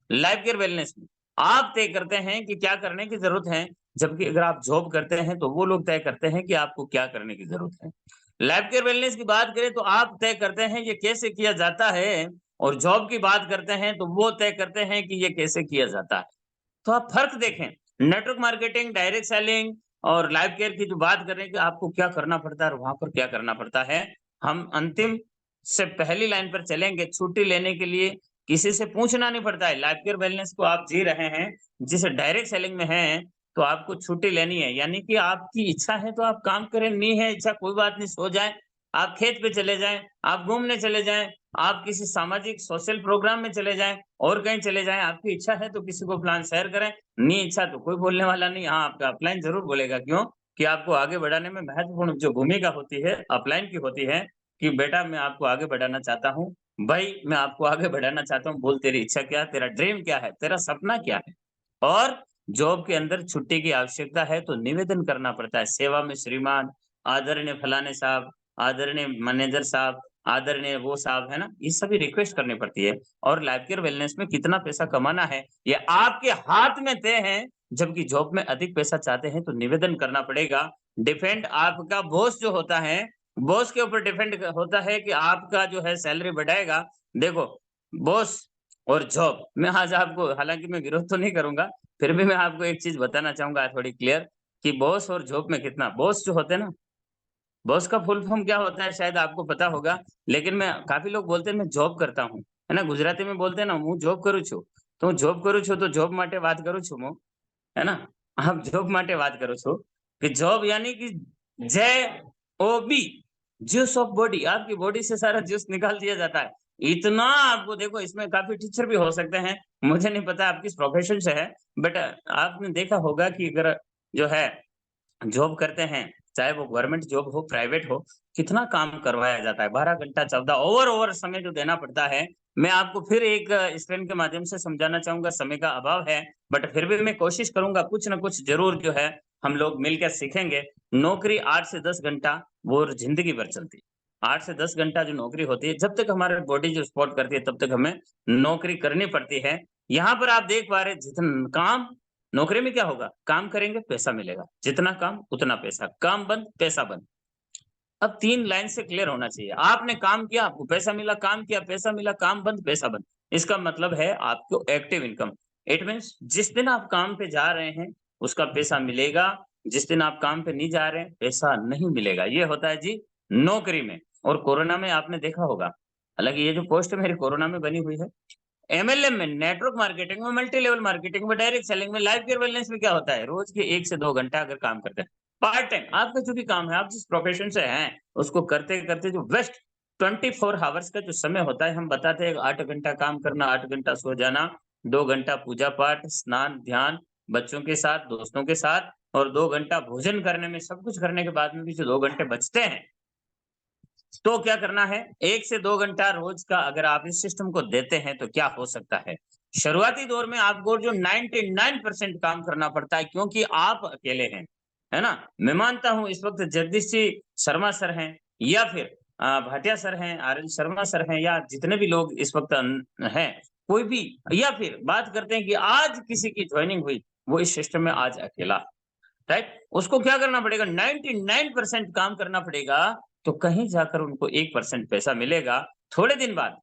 लाइफ केयर वेलनेस में आप तय करते हैं कि क्या करने की ज़रूरत है, जबकि अगर आप जॉब करते हैं तो वो लोग तय करते हैं कि आपको क्या करने की ज़रूरत है। लाइफ केयर वेलनेस की बात करें तो आप तय करते हैं ये कैसे किया जाता है, और जॉब की बात करते हैं तो वो तय करते हैं कि ये कैसे किया जाता है। तो आप फ़र्क देखें, नेटवर्क मार्केटिंग, डायरेक्ट सेलिंग और लाइफ केयर की जो बात कर रहे हैं कि आपको क्या करना पड़ता है और वहाँ पर क्या करना पड़ता है। हम अंतिम से पहली लाइन पर चलेंगे, छुट्टी लेने के लिए किसी से पूछना नहीं पड़ता है। लाइफ केयर वेलनेस को आप जी रहे हैं, जिसे डायरेक्ट सेलिंग में हैं, तो आपको छुट्टी लेनी है। यानी कि आपकी इच्छा है तो आप काम करें, नहीं है इच्छा कोई बात नहीं, सो जाएँ, आप खेत पे चले जाएँ, आप घूमने चले जाएँ, आप किसी सामाजिक सोशल प्रोग्राम में चले जाएँ और कहीं चले जाएँ। आपकी इच्छा है तो किसी को प्लान शेयर करें, नहीं इच्छा तो कोई बोलने वाला नहीं। हाँ, आपका अपलाइन ज़रूर बोलेगा, क्यों? कि आपको आगे बढ़ाने में महत्वपूर्ण जो भूमिका होती है, अपलाइन की होती है कि बेटा मैं आपको आगे बढ़ाना चाहता हूँ, भाई मैं आपको आगे बढ़ाना चाहता हूँ, बोल तेरी इच्छा क्या है? तेरा ड्रीम क्या है? तेरा सपना क्या है? और जॉब के अंदर छुट्टी की आवश्यकता है तो निवेदन करना पड़ता है, सेवा में श्रीमान, आदरणीय फलाने साहब, आदरणीय मैनेजर साहब, आदरणीय वो साहब, है ना? ये सभी रिक्वेस्ट करनी पड़ती है। और लाइफ केयर वेलनेस में कितना पैसा कमाना है, ये आपके हाथ में तय है, जबकि जॉब में अधिक पैसा चाहते हैं तो निवेदन करना पड़ेगा। डिपेंड आपका बॉस जो होता है, बॉस के ऊपर डिपेंड होता है कि आपका जो है सैलरी बढ़ाएगा। देखो, बॉस और जॉब मैं आज आपको, हालाँकि मैं विरोध तो नहीं करूँगा, फिर भी मैं आपको एक चीज़ बताना चाहूँगा थोड़ी क्लियर, कि बॉस और जॉब में कितना, बॉस जो होते हैं ना, बॉस का फुल फॉर्म क्या होता है शायद आपको पता होगा, लेकिन मैं, काफ़ी लोग बोलते हैं मैं जॉब करता हूँ, है ना? गुजराती में बोलते हैं ना, હું જોબ કરું છું, તો હું જોબ કરું છું તો જોબ માટે વાત કરું છું હું, है ना? आप जॉब માટે વાત करो છો, कि जॉब यानी कि J-O-B, जूस ऑफ बॉडी, आपकी बॉडी से सारा जूस निकाल दिया जाता है। इतना आपको, देखो इसमें काफ़ी टीचर भी हो सकते हैं, मुझे नहीं पता आप किस प्रोफ़ेशन से हैं, बट आपने देखा होगा कि अगर जो है जॉब करते हैं, चाहे वो गवर्नमेंट जॉब हो, प्राइवेट हो, कितना काम करवाया जाता है, 12 घंटा 14 ओवर समय जो देना पड़ता है। मैं आपको फिर एक स्क्रीन के माध्यम से समझाना चाहूँगा, समय का अभाव है, बट फिर भी मैं कोशिश करूँगा, कुछ न कुछ ज़रूर जो है हम लोग मिलकर सीखेंगे। नौकरी 8 से 10 घंटा वो ज़िंदगी भर चलती है। 8 से 10 घंटा जो नौकरी होती है, जब तक हमारी बॉडी जो सपोर्ट करती है, तब तक हमें नौकरी करनी पड़ती है। यहाँ पर आप देख पा रहे हैं, जितना काम, नौकरी में क्या होगा? काम करेंगे, पैसा मिलेगा। जितना काम, उतना पैसा। काम बंद, पैसा बंद। अब 3 लाइन से क्लियर होना चाहिए। आपने काम किया, आपको पैसा मिला, काम किया, पैसा मिला, काम बंद, पैसा बंद। इसका मतलब है आपको एक्टिव इनकम। इट मीन्स जिस दिन आप काम पे जा रहे हैं, उसका पैसा मिलेगा, जिस दिन आप काम पे नहीं जा रहे हैं, पैसा नहीं मिलेगा। ये होता है जी नौकरी में। और कोरोना में आपने देखा होगा, हालाँकि ये जो पोस्ट मेरी कोरोना में बनी हुई है, एमएलएम में, नेटवर्क मार्केटिंग में, मल्टी लेवल मार्केटिंग में, डायरेक्ट सेलिंग में, लाइफ केयर वेलनेस में क्या होता है? रोज के 1 से 2 घंटा अगर काम करते हैं, पार्ट टाइम आपका जो भी काम है, आप जिस प्रोफेशन से हैं, उसको करते-करते जो बेस्ट 24 हावर्स का जो समय होता है, हम बताते हैं 8 घंटा काम करना, 8 घंटा सो जाना, 2 घंटा पूजा-पाठ, स्नान, ध्यान, बच्चों के साथ, दोस्तों के साथ, और 2 घंटा भोजन करने में, सब कुछ करने के बाद में भी जो 2 घंटे बचते हैं, तो क्या करना है, 1 से 2 घंटा रोज का अगर आप इस सिस्टम को देते हैं, तो क्या हो सकता है? शुरुआती दौर में आपको जो 99% काम करना पड़ता है, क्योंकि आप अकेले हैं, है ना? मैं मानता हूँ इस वक़्त जगदीश जी शर्मा सर हैं, या फिर भाटिया सर हैं, आर.एल. शर्मा सर हैं, या जितने भी लोग इस वक़्त हैं, कोई भी, या फिर बात करते हैं कि आज किसी की जॉइनिंग हुई, वो इस सिस्टम में आज अकेला, राइट? उसको क्या करना पड़ेगा, 99% काम करना पड़ेगा, तो कहीं जाकर उनको 1% पैसा मिलेगा। थोड़े दिन बाद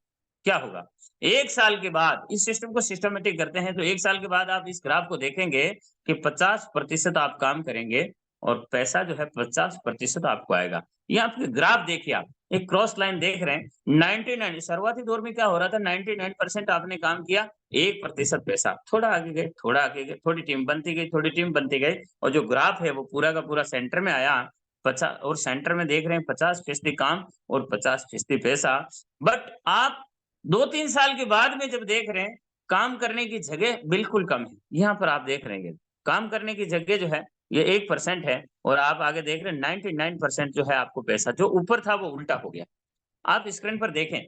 क्या होगा? 1 साल के बाद इस सिस्टम को सिस्टमैटिक करते हैं, तो 1 साल के बाद आप इस ग्राफ को देखेंगे कि 50% आप काम करेंगे और पैसा जो है 50% आपको आएगा। ये आपके ग्राफ देखिए आप, एक क्रॉस लाइन देख रहे हैं, 99, शुरुआती दौर में क्या हो रहा था, 99% आपने काम किया, 1% पैसा, थोड़ा आगे गए, थोड़ा आगे गए, थोड़ी टीम बनती गई, थोड़ी टीम बनती गई, और जो ग्राफ है वो पूरा का पूरा सेंटर में आया, पचा और सेंटर में देख रहे हैं 50% काम और 50% पैसा। बट आप 2-3 साल के बाद में जब देख रहे हैं, काम करने की जगह बिल्कुल कम है। यहाँ पर आप देख रहे हैं, काम करने की जगह जो है, ये 1% है, और आप आगे देख रहे हैं 99% जो है आपको पैसा, जो ऊपर था वो उल्टा हो गया। आप स्क्रीन पर देखें,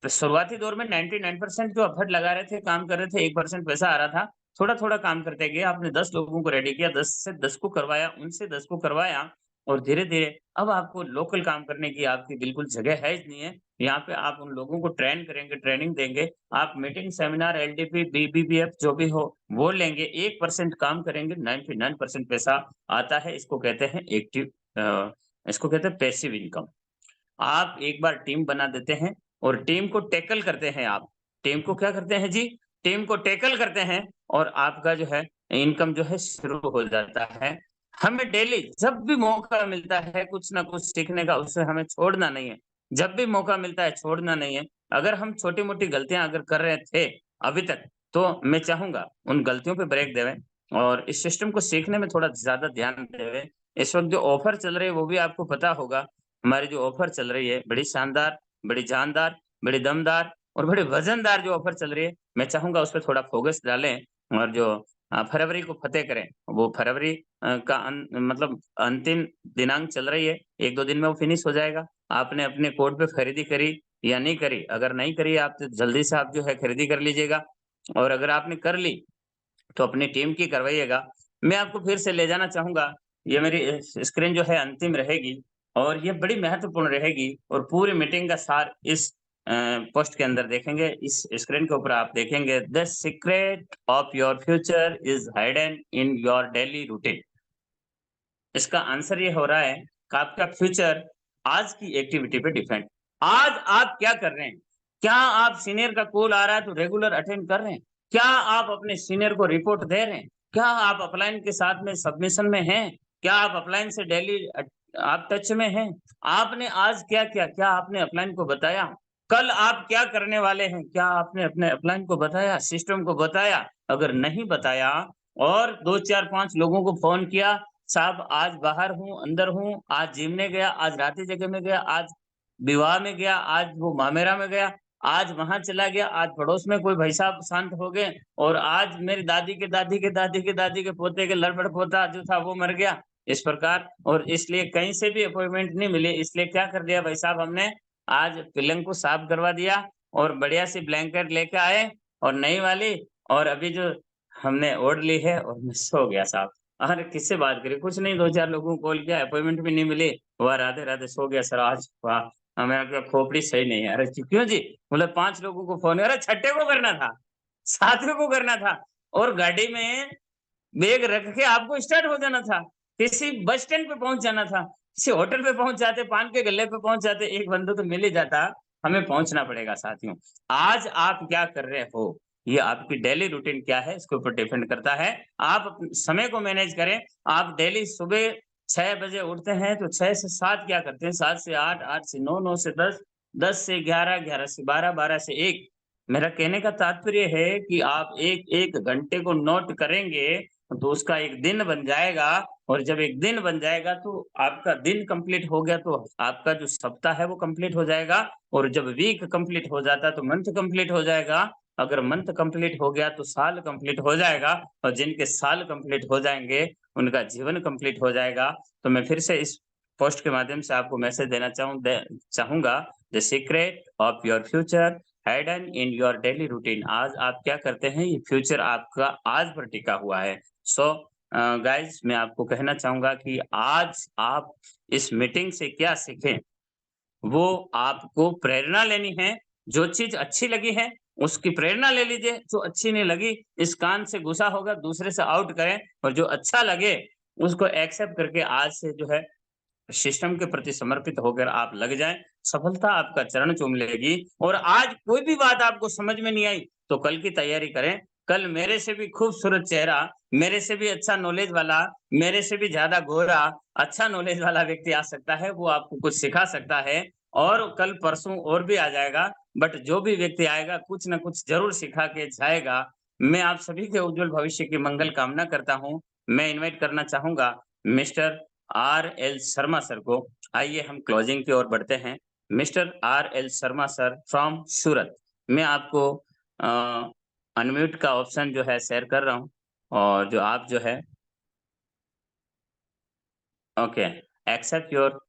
तो शुरुआती दौर में 99% जो एफर्ट लगा रहे थे, काम कर रहे थे, 1% पैसा आ रहा था। थोड़ा-थोड़ा काम करते गए, आपने 10 लोगों को रेडी किया, 10 से 10 को करवाया, उनसे 10 को करवाया, और धीरे-धीरे अब आपको लोकल काम करने की आपकी बिल्कुल जगह है ही नहीं है। यहाँ पे आप उन लोगों को ट्रेन करेंगे, ट्रेनिंग देंगे, आप मीटिंग, सेमिनार, एलडीपी, बीबीबीएफ जो भी हो, वो लेंगे, 1% काम करेंगे, 99% पैसा आता है। इसको कहते हैं पैसिव इनकम। आप एक बार टीम बना देते हैं और टीम को टैकल करते हैं आप। टीम को क्या करते हैं जी? टीम को टैकल करते हैं, और आपका जो है इनकम जो है शुरू हो जाता है। हमें डेली जब भी मौका मिलता है कुछ न कुछ सीखने का, उसे हमें छोड़ना नहीं है। जब भी मौका मिलता है छोड़ना नहीं है। अगर हम छोटी-मोटी गलतियाँ अगर कर रहे थे अभी तक, तो मैं चाहूँगा उन गलतियों पे ब्रेक देवें और इस सिस्टम को सीखने में थोड़ा ज़्यादा ध्यान देवें। इस वक़्त जो ऑफ़र चल रहे हैं वो भी आपको पता होगा। हमारी जो ऑफ़र चल रही है, बड़ी शानदार, बड़ी जानदार, बड़ी दमदार और बड़ी वज़नदार जो ऑफ़र चल रही है, मैं चाहूँगा उस पे थोड़ा फ़ोकस डालें, और जो फरवरी को फ़तेह करें। वो फरवरी का मतलब अंतिम दिनांक चल रही है, 1-2 दिन में वो फ़िनिश हो जाएगा। आपने अपने कोड पे खरीदी करी या नहीं करी? अगर नहीं करी आप, तो जल्दी से आप जो है खरीदी कर लीजिएगा, और अगर आपने कर ली, तो अपनी टीम की करवाइएगा। मैं आपको फिर से ले जाना चाहूँगा, ये मेरी स्क्रीन जो है अंतिम रहेगी, और ये बड़ी महत्वपूर्ण रहेगी, और पूरी मीटिंग का सार इस पोस्ट के अंदर देखेंगे। इस स्क्रीन के ऊपर आप देखेंगे, the secret of your future is hidden in your daily routine. इसका आंसर ये हो रहा है कि आपका फ्यूचर आज की एक्टिविटी पे डिपेंड। आज आप क्या कर रहे हैं? क्या आप सीनियर का कॉल आ रहा है तो रेगुलर अटेंड कर रहे हैं? क्या आप अपने सीनियर को रिपोर्ट दे रहे हैं? क्या आप अपलाइन के साथ में सबमिशन में हैं? क्या आप अपलाइन से डेली आप टच में हैं? आपने आज क्या किया? क्या आपने अपलाइन को बताया? कल आप क्या करने वाले हैं? क्या आपने अपने अपलाइन को बताया, सिस्टम को बताया? अगर नहीं बताया और 2, 4, 5 लोगों को फ़ोन किया, साहब आज बाहर हूँ, अंदर हूँ, आज जिम में गया, आज रात्रि जगह में गया, आज विवाह में गया, आज वो मामेरा में गया, आज वहाँ चला गया, आज पड़ोस में कोई भाई साहब शांत हो गए और आज मेरी दादी के दादी के दादी के दादी के पोते के लड़बड़ पोता जो था वो मर गया। इस प्रकार और इसलिए कहीं से भी अपॉइंटमेंट नहीं मिली, इसलिए क्या कर दिया भाई साहब हमने आज पलंग को साफ करवा दिया और बढ़िया सी ब्लैंकेट लेके आए और नई वाली और अभी जो हमने ओढ़ ली है और मैं सो गया साहब। अरे किससे बात करी? कुछ नहीं 2-4 लोगों को कॉल किया, अपॉइंटमेंट भी नहीं मिली। वाह! राधे-राधे सो गया सर आज। वाह! मैंने कहा खोपड़ी सही नहीं है। अरे क्यों जी? बोले 5 लोगों को फ़ोन अरे छठे को करना था, सातवें को करना था और गाड़ी में बैग रख के आपको स्टार्ट हो जाना था। किसी बस स्टैंड पे पहुँच जाना था, किसी होटल पे पहुँच जाते, पान के गल्ले पे पहुँच जाते, एक बंदा तो मिल ही जाता। हमें पहुँचना पड़ेगा साथियों। आज आप क्या कर रहे हो? ये आपकी डेली रूटीन क्या है इसके ऊपर डिपेंड करता है। आप समय को मैनेज करें। आप डेली सुबह 6 बजे उठते हैं तो 6 से 7 क्या करते हैं? 7 से 8, 8 से 9, 9 से 10, 10 से 11, 11 से 12, 12 से 1। मेरा कहने का तात्पर्य है कि आप 1-1 घंटे को नोट करेंगे तो उसका एक दिन बन जाएगा और जब एक दिन बन जाएगा तो आपका दिन कंप्लीट हो गया तो आपका जो सप्ताह है वो कंप्लीट हो जाएगा और जब वीक कंप्लीट हो जाता है तो मंथ कंप्लीट हो जाएगा। अगर मंथ कंप्लीट हो गया तो साल कंप्लीट हो जाएगा और जिनके साल कंप्लीट हो जाएँगे, उनका जीवन कंप्लीट हो जाएगा। तो मैं फिर से इस पोस्ट के माध्यम से आपको मैसेज देना चाहूँगा the secret of your future hidden in your daily routine. आज आप क्या करते हैं ये फ्यूचर आपका आज पर टिका हुआ है। सो गाइस मैं आपको कहना चाहूँगा कि आज आप इस मीटिंग से क्या सीखें, वो आपको प्रेरणा लेनी है। जो चीज़ अच्छी लगी है, उसकी प्रेरणा ले लीजिए, जो अच्छी नहीं लगी, इस कान से घुसा होगा दूसरे से आउट करें और जो अच्छा लगे, उसको एक्सेप्ट करके आज से जो है सिस्टम के प्रति समर्पित होकर आप लग जाएँ, सफलता आपका चरण चूम लेगी और आज कोई भी बात आपको समझ में नहीं आई, तो कल की तैयारी करें। कल मेरे से भी खूबसूरत चेहरा, मेरे से भी अच्छा नॉलेज वाला, मेरे से भी ज़्यादा गोरा, अच्छा नॉलेज वाला व्यक्ति आ सकता है, वो आपको कुछ सिखा सकता है और कल परसों और भी आ जाएगा, बट जो भी व्यक्ति आएगा, कुछ न कुछ ज़रूर सिखा के जाएगा। मैं आप सभी के उज्ज्वल भविष्य की मंगल कामना करता हूँ। मैं इनवाइट करना चाहूँगा मिस्टर आर.एल. शर्मा सर को। आइए हम क्लोजिंग की ओर बढ़ते हैं। Mister R L. Sharma sir from Surat. मैं आपको अ, अनम्यूट का ऑप्शन जो है शेयर कर रहा हूँ और जो आप जो है ओके, एक्सेप्ट योर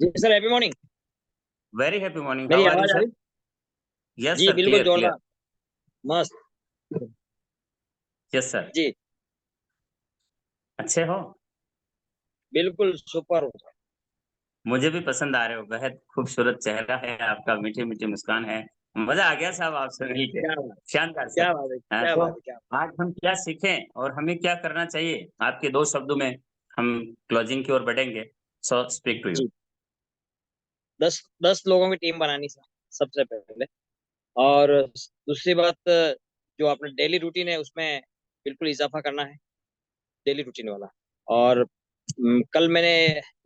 जी sir, happy morning. Very happy morning, मेरी हाउ आर यू आवाज आ सर? रही? यस जी सर, बिल्कुल क्लियर, क्लियर। जोरदार, मस्त। Yes sir. जी अच्छे हो? बिल्कुल सुपर होता। मुझे भी पसंद आ रहे हो, बेहद खूबसूरत चेहरा है आपका, मीठी-मीठी मुस्कान है। मज़ा आ गया साहब आपसे मिलके, क्या बात, शानदार सर। क्या बात है, क्या तो बात है, क्या बात। आज हम क्या सीखें और हमें क्या करना चाहिए? आपके 2 शब्दों में हम क्लोजिंग की ओर बढ़ेंगे। So speak to you. जी, 10 लोगों की टीम बनानी सर, सबसे पहले। और दूसरी बात, जो अपना डेली रूटीन है उसमें बिल्कुल इजाफा करना है, डेली रूटीन वाला। और कल मैंने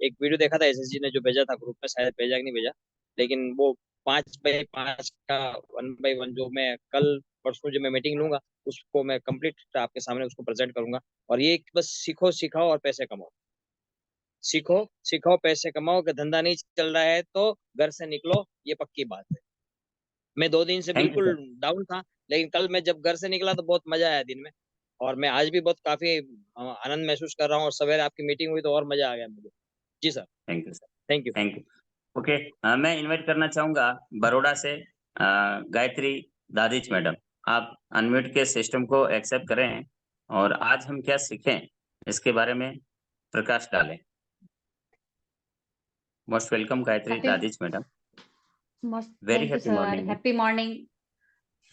एक वीडियो देखा था, एसएसजी ने जो भेजा था ग्रुप में, शायद भेजा कि नहीं भेजा, लेकिन वो 5x5 का 1x1 जो मैं कल परसों जो मैं मीटिंग लूंगा, उसको मैं कंप्लीट आपके सामने उसको प्रेजेंट करूंगा। और ये बस सीखो, सिखाओ और पैसे कमाओ। सीखो, सिखाओ, पैसे कमाओ। कि धंधा नहीं चल रहा है तो घर से निकलो, ये पक्की बात है। मैं 2 दिन से थैंक यू बिल्कुल सर। डाउन था, लेकिन कल मैं जब घर से निकला तो बहुत मजा आया दिन में। और मैं आज भी बहुत काफी आनंद महसूस कर रहा हूँ, और सवेरे आपकी मीटिंग हुई तो और मजा आ गया मुझे। जी sir. Thank you sir. Thank you. Thank you. Okay, मैं इनवाइट करना चाहूँगा बरोड़ा से गायत्री दादिच मैडम। आप अनम्यूट के सिस्टम को एक्सेप्ट करें और आज हम क्या सीखें, इसके बारे में प्रकाश डालें। Most welcome Gayatri happy Dadhich madam. Most very thank you happy sir. Morning. Happy morning.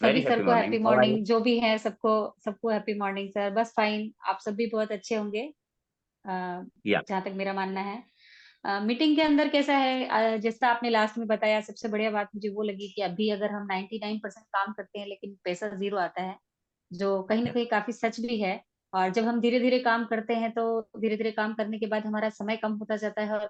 Very सभी सर हैप्पी को morning. Happy how are you? Morning, जो भी है सबको सबको हैप्पी मॉर्निंग सर। बस फाइन, आप सब भी बहुत अच्छे होंगे या जहाँ तक मेरा मानना है। मीटिंग के अंदर कैसा है, जैसा आपने लास्ट में बताया, सबसे बढ़िया बात मुझे वो लगी कि अभी अगर हम 99% काम करते हैं लेकिन पैसा जीरो आता है, जो कहीं ना कहीं काफी सच भी है। और जब हम धीरे धीरे काम करते हैं तो धीरे धीरे काम करने के बाद हमारा समय कम होता जाता है और